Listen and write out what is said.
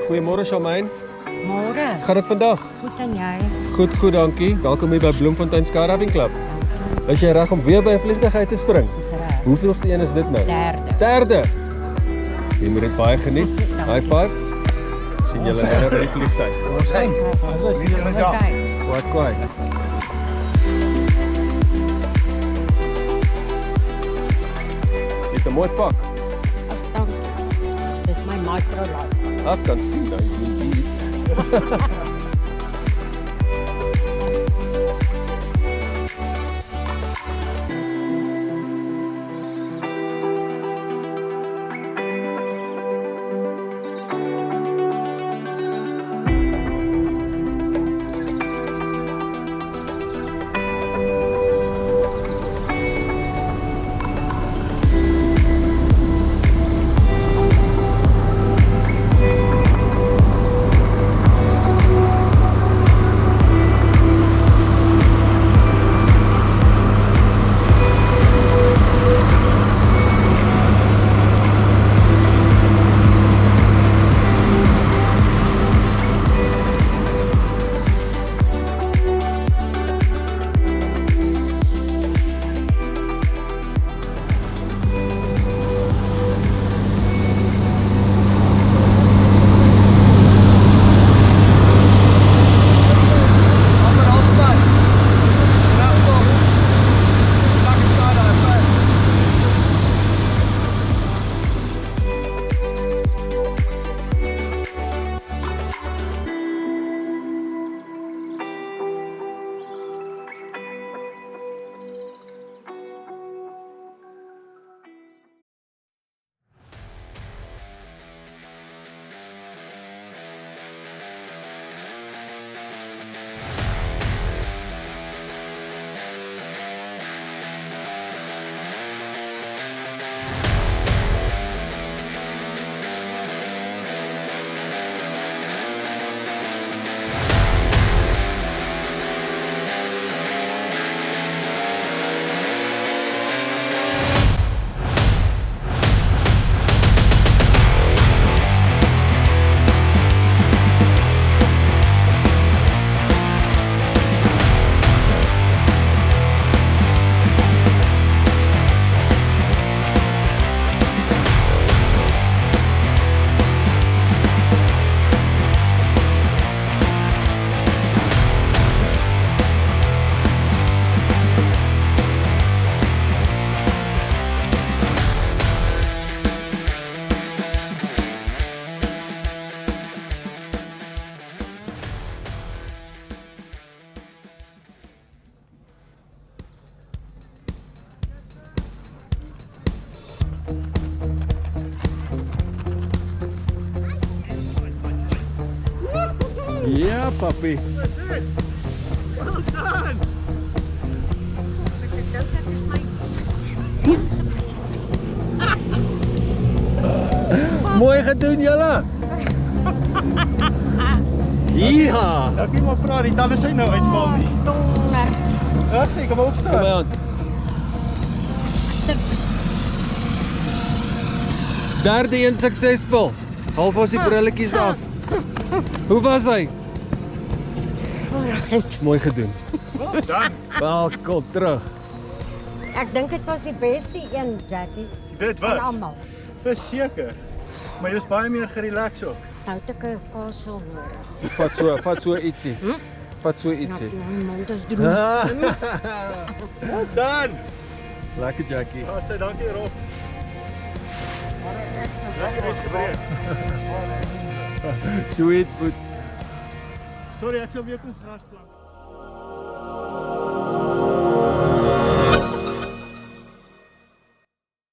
Goeiemôre Charmaine. Môre. Gaan dit vandag? Goed en jy? Goed, dankie. Welkom hier by Bloemfontein Skydiving Club. Is jy reg om weer by 'n vliegtuig uit te spring? Dis reg. Hoeveelste een is dit nou? Derde. Jy moet dit baie geniet. High five. Sien julle nou by die vliegtuig. Ons heen. Kwai. Dit 'n mooi pak. Dankie. Dis my microlife. Ek kan sien dat jy doen iets. Ja, papi. Well done. Mooi gedoen julle. Ja. Ek wil maar vra, die tande sy nou uitval nie. Donder. Ja, sê, kom maar Kom opstaan. aan. Derde een suksesvol. Half ons die brilletjies af. Hoe was hy? Mooi gedoen. Well done. Welkom terug. Ek dink dit was die beste een, Jackie. Dit Van was. almal. Verseker. Maar jy is baie meer gerelax ook. Nou het ek 'n kaassel nodig. Vat so ietsie. Vat so Nou, ietsie. my mond is droog. Well done. Lekker Jackie. Ja, sê dankie Rob. Laat jy bes gebreek. Sweet food. Sorry, ek sou weer kom grasplant.